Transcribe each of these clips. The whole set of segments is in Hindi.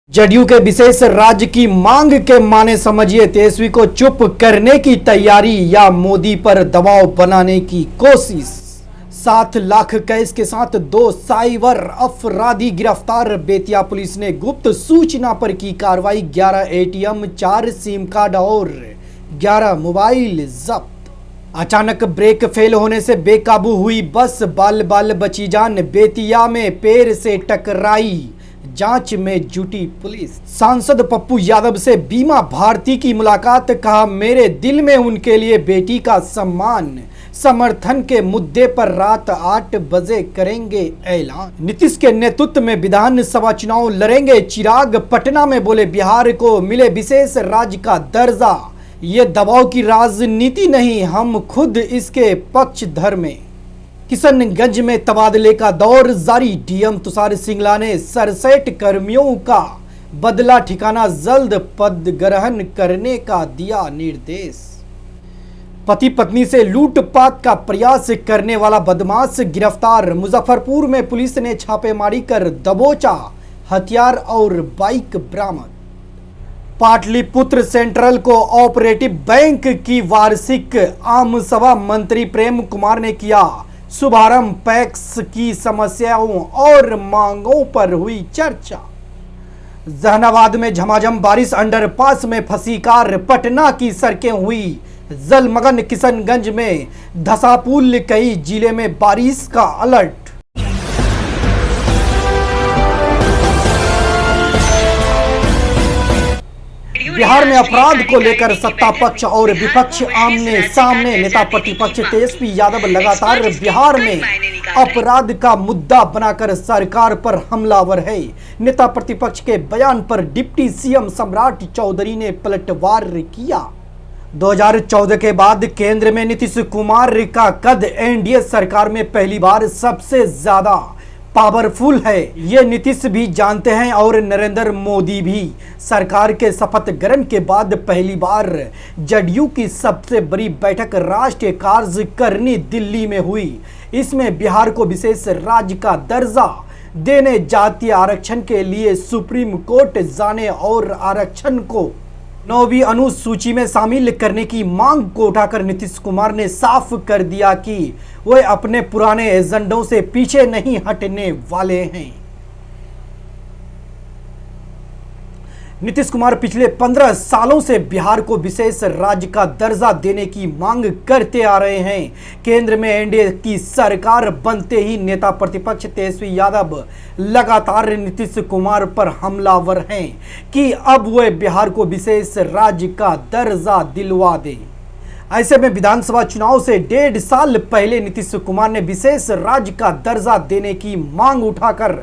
जदयू के विशेष राज्य की मांग के माने समझिए तेजस्वी को चुप करने की तैयारी या मोदी पर दबाव बनाने की कोशिश। 7 लाख कैश के साथ 2 साइबर अपराधी गिरफ्तार। बेतिया पुलिस ने गुप्त सूचना पर की कार्रवाई। 11 एटीएम, 4 सिम कार्ड और 11 मोबाइल जब्त। अचानक ब्रेक फेल होने से बेकाबू हुई बस, बाल बाल बची जान। बेतिया में पेड़ से टकराई, जांच में जुटी पुलिस। सांसद पप्पू यादव से बीमा भारती की मुलाकात। कहा, मेरे दिल में उनके लिए बेटी का सम्मान। समर्थन के मुद्दे पर रात 8 बजे करेंगे ऐलान। नीतीश के नेतृत्व में विधानसभा चुनाव लड़ेंगे चिराग। पटना में बोले, बिहार को मिले विशेष राज्य का दर्जा। ये दबाव की राजनीति नहीं, हम खुद इसके पक्षधर में। किशनगंज में तबादले का दौर जारी। डीएम तुषार सिंगला ने 67 कर्मियों का बदला ठिकाना जल्द पद ग्रहण करने का दिया निर्देश। पति पत्नी से लूटपाट का प्रयास करने वाला बदमाश गिरफ्तार। मुजफ्फरपुर में पुलिस ने छापेमारी कर दबोचा हथियार और बाइक बरामद। पाटलिपुत्र सेंट्रल कोऑपरेटिव बैंक की वार्षिक आम सभा मंत्री प्रेम कुमार ने किया शुभारंभ। पैक्स की समस्याओं और मांगों पर हुई चर्चा। जहानाबाद में झमाझम बारिश, अंडरपास में फंसी कार। पटना की सड़कें हुई जलमग्न। किशनगंज में धसा पुल। कई जिले में बारिश का अलर्ट। बिहार में अपराध को लेकर सत्ता पक्ष और विपक्ष आमने सामने। नेता प्रतिपक्ष तेजस्वी यादव लगातार बिहार में अपराध का मुद्दा बनाकर सरकार पर हमलावर है। नेता प्रतिपक्ष के बयान पर डिप्टी सीएम सम्राट चौधरी ने पलटवार किया। 2014 के बाद केंद्र में नीतीश कुमार का कद एनडीए सरकार में पहली बार सबसे ज्यादा पावरफुल है। ये नीतीश भी जानते हैं और नरेंद्र मोदी भी। सरकार के शपथ ग्रहण के बाद पहली बार जदयू की सबसे बड़ी बैठक राष्ट्रीय कार्यकारिणी दिल्ली में हुई। इसमें बिहार को विशेष राज्य का दर्जा देने, जातीय आरक्षण के लिए सुप्रीम कोर्ट जाने और आरक्षण को 9वीं अनुसूची में शामिल करने की मांग को उठाकर नीतीश कुमार ने साफ कर दिया कि वे अपने पुराने एजेंडों से पीछे नहीं हटने वाले हैं। नीतीश कुमार पिछले 15 सालों से बिहार को विशेष राज्य का दर्जा देने की मांग करते आ रहे हैं। केंद्र में एनडीए की सरकार बनते ही नेता प्रतिपक्ष तेजस्वी यादव लगातार नीतीश कुमार पर हमलावर हैं कि अब वे बिहार को विशेष राज्य का दर्जा दिलवा दें। ऐसे में विधानसभा चुनाव से 1.5 साल पहले नीतीश कुमार ने विशेष राज्य का दर्जा देने की मांग उठाकर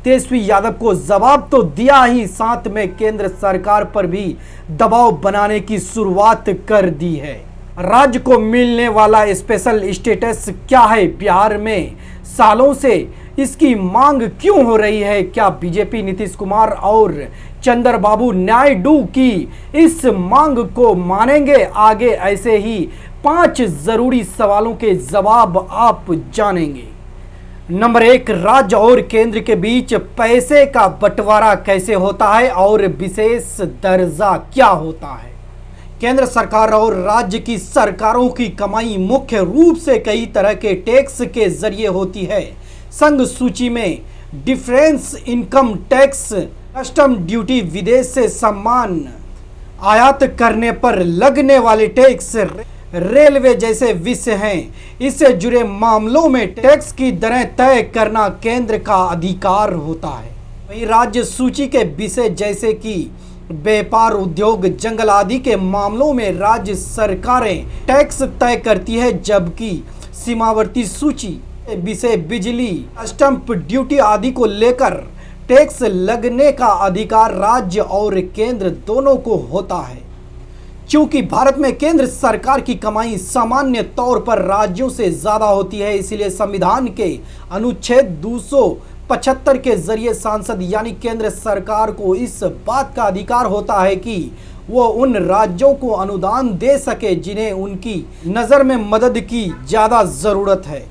तेजस्वी यादव को जवाब तो दिया ही, साथ में केंद्र सरकार पर भी दबाव बनाने की शुरुआत कर दी है। राज्य को मिलने वाला स्पेशल स्टेटस क्या है? बिहार में सालों से इसकी मांग क्यों हो रही है? क्या बीजेपी नीतीश कुमार और चंद्रबाबू नायडू की इस मांग को मानेंगे? आगे ऐसे ही 5 जरूरी सवालों के जवाब आप जानेंगे। नंबर 1, राज्य और केंद्र के बीच पैसे का बंटवारा कैसे होता है और विशेष दर्जा क्या होता है? केंद्र सरकार और राज्य की सरकारों की कमाई मुख्य रूप से कई तरह के टैक्स के जरिए होती है। संघ सूची में difference income tax, custom duty, विदेश से सामान आयात करने पर लगने वाले टैक्स, रेलवे जैसे विषय हैं। इससे जुड़े मामलों में टैक्स की दरें तय करना केंद्र का अधिकार होता है। वहीं राज्य सूची के विषय जैसे कि व्यापार, उद्योग, जंगल आदि के मामलों में राज्य सरकारें टैक्स तय करती है, जबकि सीमावर्ती सूची विषय बिजली, कस्टम ड्यूटी आदि को लेकर टैक्स लगने का अधिकार राज्य और केंद्र दोनों को होता है। क्योंकि भारत में केंद्र सरकार की कमाई सामान्य तौर पर राज्यों से ज्यादा होती है, इसलिए संविधान के अनुच्छेद 275 के जरिए सांसद यानी केंद्र सरकार को इस बात का अधिकार होता है कि वो उन राज्यों को अनुदान दे सके जिन्हें उनकी नज़र में मदद की ज्यादा जरूरत है।